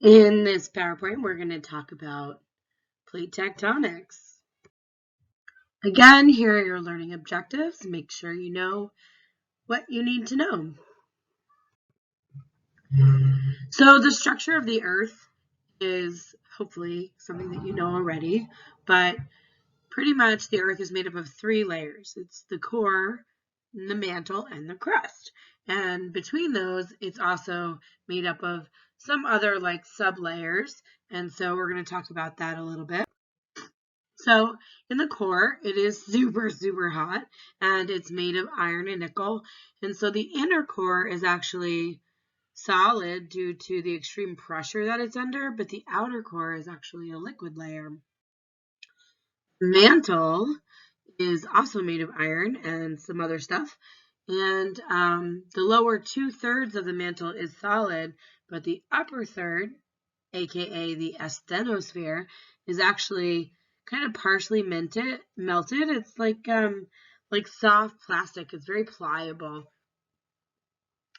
In this PowerPoint, we're going to talk about plate tectonics. Again, here are your learning objectives. Make sure you know what you need to know. So the structure of the Earth is hopefully something that you know already, but pretty much the Earth is made up of 3 layers. It's the core, the mantle, and the crust. And between those, it's also made up of some other like sub-layers. And so we're going to talk about that a little bit. So in the core, it is super, super hot, and it's made of iron and nickel. And so the inner core is actually solid due to the extreme pressure that it's under, but the outer core is actually a liquid layer. Mantle is also made of iron and some other stuff. And the lower 2/3 of the mantle is solid, but the upper third, aka the asthenosphere, is actually kind of partially melted. It's like soft plastic. It's very pliable.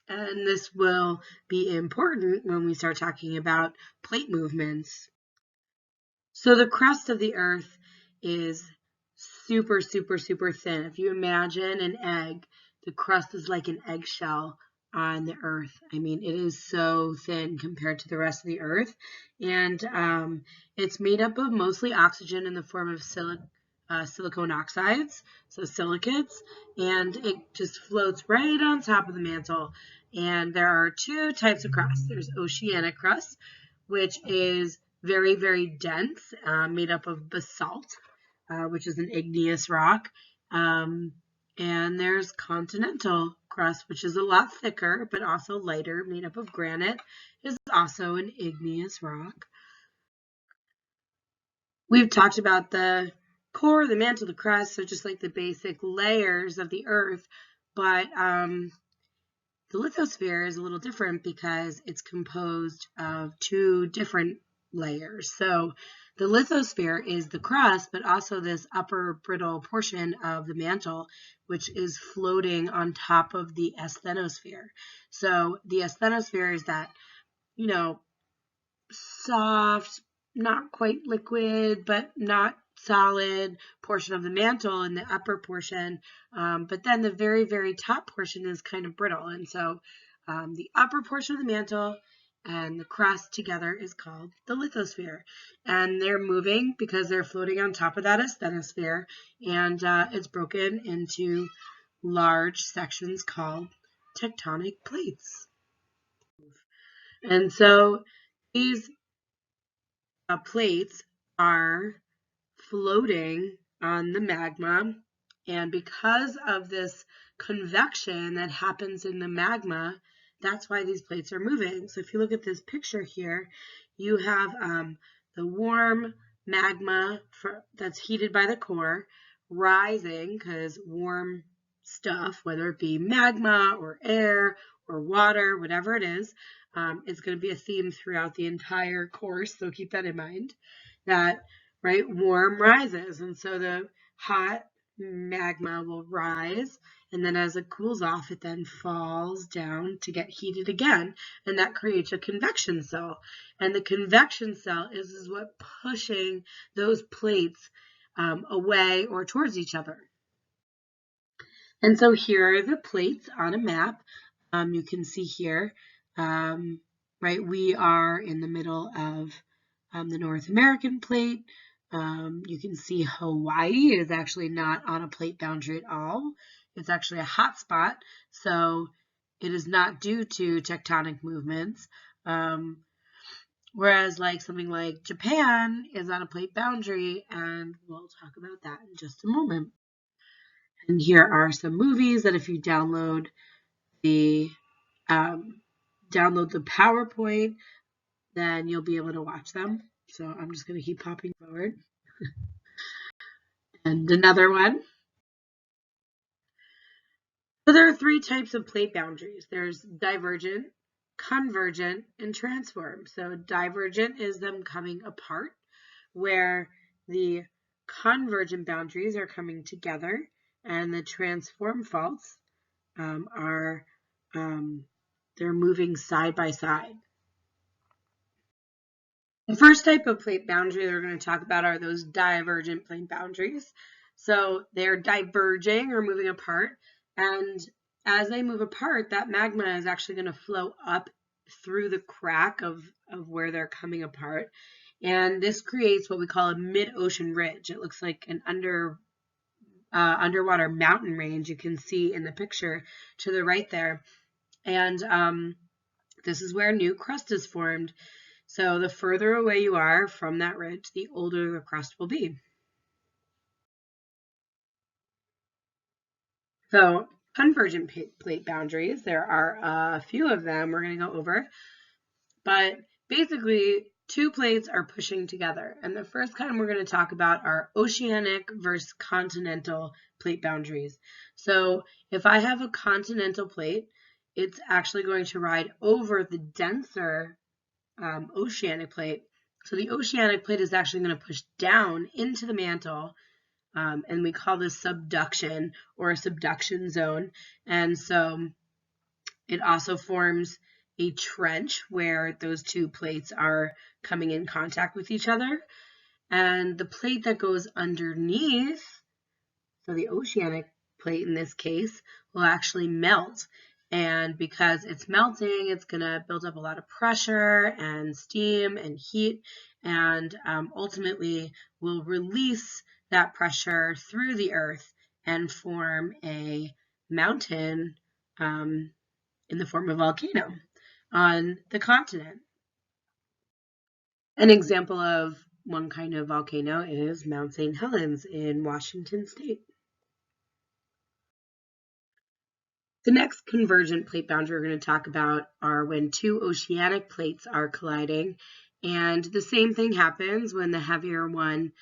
And this will be important when we start talking about plate movements. So the crust of the Earth is super, super, super thin. If you imagine an egg, the crust is like an eggshell on the Earth. I mean, it is so thin compared to the rest of the Earth. And it's made up of mostly oxygen in the form of silicon oxides, so silicates, and it just floats right on top of the mantle. And there are 2 types of crust. There's oceanic crust, which is very, very dense, made up of basalt, which is an igneous rock. And there's continental crust, which is a lot thicker, but also lighter, made up of granite, is also an igneous rock. We've talked about the core, the mantle, the crust, so just like the basic layers of the Earth, but the lithosphere is a little different because it's composed of 2 different layers. So the lithosphere is the crust, but also this upper brittle portion of the mantle, which is floating on top of the asthenosphere. So the asthenosphere is that, soft, not quite liquid, but not solid portion of the mantle in the upper portion. But then the very, very top portion is kind of brittle. And so the upper portion of the mantle and the crust together is called the lithosphere. And they're moving because they're floating on top of that asthenosphere. And it's broken into large sections called tectonic plates. And so these plates are floating on the magma, and because of this convection that happens in the magma, that's why these plates are moving. So if you look at this picture here, you have the warm magma that's heated by the core rising, because warm stuff, whether it be magma or air or water, whatever it is going to be a theme throughout the entire course. So keep that in mind, that warm rises, and so the hot magma will rise, and then as it cools off, it then falls down to get heated again, and that creates a convection cell. And the convection cell is what pushing those plates away or towards each other. And so here are the plates on a map. You can see here, we are in the middle of the North American plate. You can see Hawaii is actually not on a plate boundary at all. It's actually a hot spot, so it is not due to tectonic movements. Whereas something like Japan is on a plate boundary, and we'll talk about that in just a moment. And here are some movies that if you download the PowerPoint, then you'll be able to watch them. So I'm just going to keep popping forward. And another one. So there are 3 types of plate boundaries. There's divergent, convergent, and transform. So divergent is them coming apart, where the convergent boundaries are coming together, and the transform faults they're moving side by side. The first type of plate boundary that we're going to talk about are those divergent plate boundaries. So they're diverging or moving apart, and as they move apart, that magma is actually going to flow up through the crack of where they're coming apart, and this creates what we call a mid-ocean ridge. It looks like an underwater mountain range you can see in the picture to the right there, and this is where new crust is formed. So the further away you are from that ridge, the older the crust will be. So convergent plate boundaries, there are a few of them we're going to go over, but basically two plates are pushing together. And the first kind we're going to talk about are oceanic versus continental plate boundaries. So if I have a continental plate, it's actually going to ride over the denser oceanic plate. So the oceanic plate is actually going to push down into the mantle, and we call this subduction or a subduction zone. And so it also forms a trench where those two plates are coming in contact with each other. And the plate that goes underneath, so the oceanic plate in this case, will actually melt. And because it's melting, it's going to build up a lot of pressure and steam and heat, and ultimately will release that pressure through the earth and form a mountain in the form of a volcano on the continent. An example of one kind of volcano is Mount St. Helens in Washington State. The next convergent plate boundary we're going to talk about are when two oceanic plates are colliding, and the same thing happens when the heavier one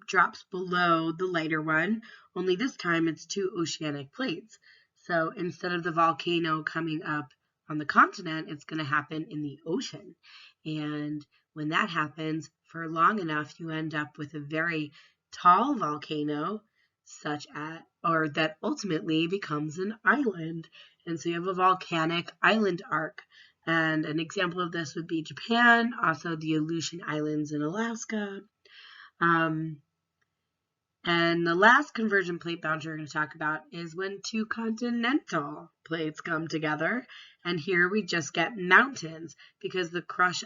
drops below the lighter one, only this time it's two oceanic plates. So instead of the volcano coming up on the continent, it's going to happen in the ocean. And when that happens for long enough, you end up with a very tall volcano, such as, or that ultimately becomes an island. And so you have a volcanic island arc. And an example of this would be Japan, also the Aleutian Islands in Alaska. And the last convergent plate boundary we're going to talk about is when two continental plates come together. And here we just get mountains because the crust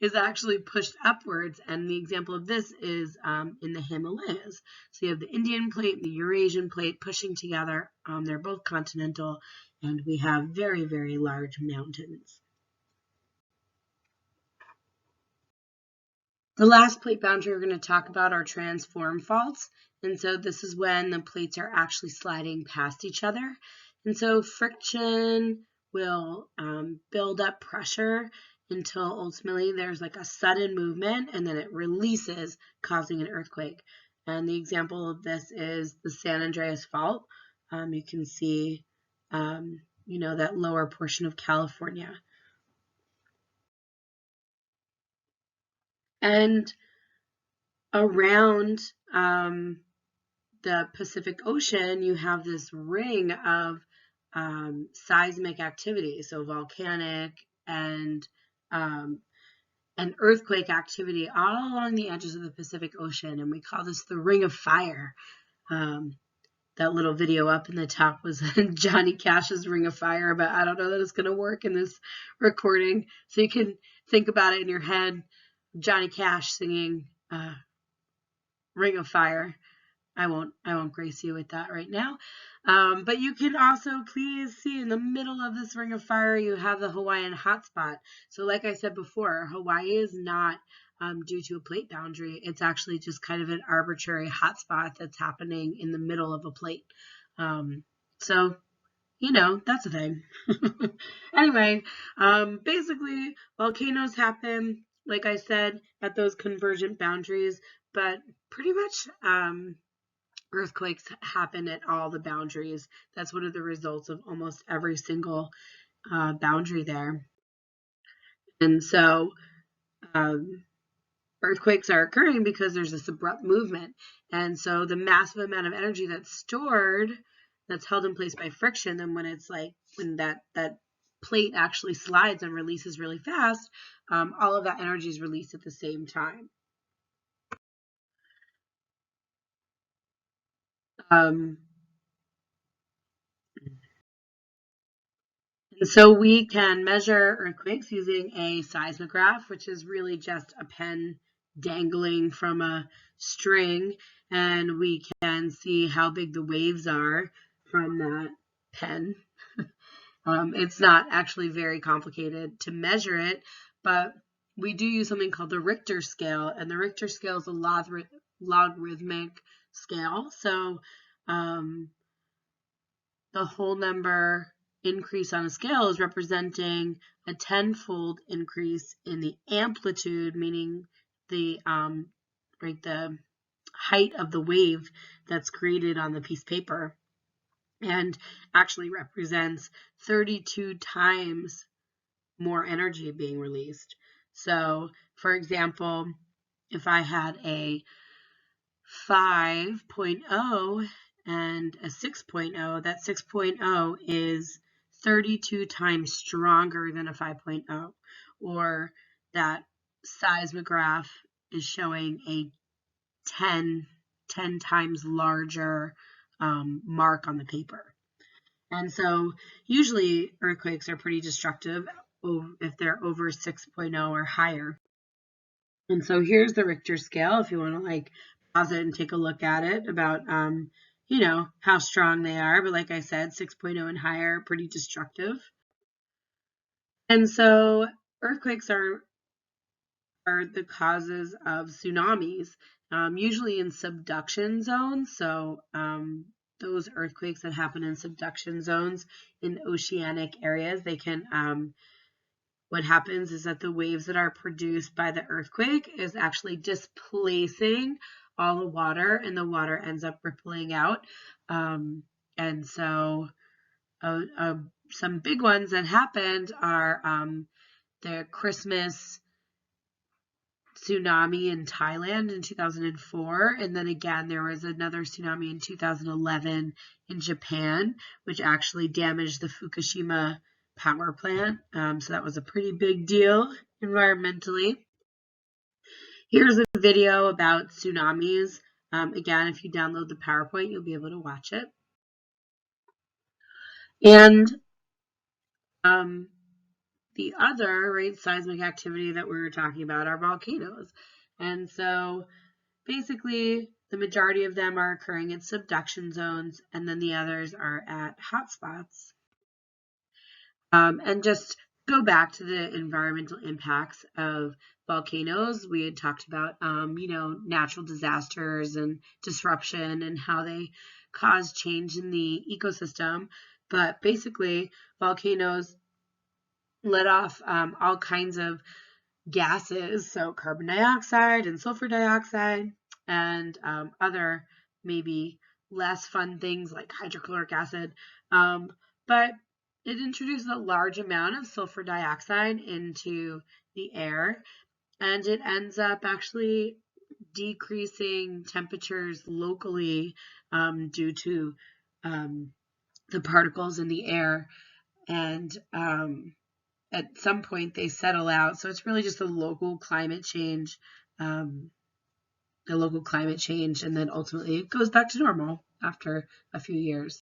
is actually pushed upwards. And the example of this is in the Himalayas. So you have the Indian plate and the Eurasian plate pushing together. They're both continental, and we have very, very large mountains. The last plate boundary we're going to talk about are transform faults. And so this is when the plates are actually sliding past each other. And so friction will build up pressure until ultimately there's like a sudden movement and then it releases, causing an earthquake. And the example of this is the San Andreas Fault. You can see, that lower portion of California. And around the Pacific Ocean, you have this ring of seismic activity, so volcanic and earthquake activity all along the edges of the Pacific Ocean, and we call this the Ring of Fire. That little video up in the top was Johnny Cash's Ring of Fire, but I don't know that it's going to work in this recording, so you can think about it in your head. Johnny Cash singing Ring of Fire. I won't grace you with that right now. But you can also please see in the middle of this ring of fire, you have the Hawaiian hotspot. So like I said before, Hawaii is not due to a plate boundary. It's actually just kind of an arbitrary hotspot that's happening in the middle of a plate. So, that's a thing. Anyway, basically, volcanoes happen, like I said, at those convergent boundaries, but pretty much earthquakes happen at all the boundaries. That's one of the results of almost every single boundary there. And so earthquakes are occurring because there's this abrupt movement. And so the massive amount of energy that's stored, that's held in place by friction, then when it's like, when that plate actually slides and releases really fast, all of that energy is released at the same time. And so we can measure earthquakes using a seismograph, which is really just a pen dangling from a string, and we can see how big the waves are from that pen. It's not actually very complicated to measure it, but we do use something called the Richter scale, and the Richter scale is a logarithmic scale. So the whole number increase on a scale is representing a 10-fold increase in the amplitude, meaning the the height of the wave that's created on the piece of paper, and actually represents 32 times more energy being released. So, for example, if I had a 5.0 and a 6.0, that 6.0 is 32 times stronger than a 5.0, or that seismograph is showing a 10 times larger mark on the paper. And so usually earthquakes are pretty destructive if they're over 6.0 or higher. And so here's the Richter scale if you want to pause it and take a look at it about how strong they are. But like I said, 6.0 and higher, pretty destructive. And so earthquakes are the causes of tsunamis, usually in subduction zones. So those earthquakes that happen in subduction zones in oceanic areas, they can what happens is that the waves that are produced by the earthquake is actually displacing all the water, and the water ends up rippling out. And so some big ones that happened are the Christmas tsunami in Thailand in 2004, and then again there was another tsunami in 2011 in Japan, which actually damaged the Fukushima power plant. So that was a pretty big deal environmentally. Here's a video about tsunamis. Again, if you download the PowerPoint, you'll be able to watch it. And the other seismic activity that we were talking about are volcanoes. And so basically, the majority of them are occurring in subduction zones, and then the others are at hotspots. And just go back to the environmental impacts of volcanoes. We had talked about, natural disasters and disruption and how they cause change in the ecosystem. But basically, volcanoes let off all kinds of gases, so carbon dioxide and sulfur dioxide, and other maybe less fun things like hydrochloric acid. But it introduces a large amount of sulfur dioxide into the air, and it ends up actually decreasing temperatures locally due to the particles in the air. And at some point they settle out. So it's really just a local climate change, and then ultimately it goes back to normal after a few years.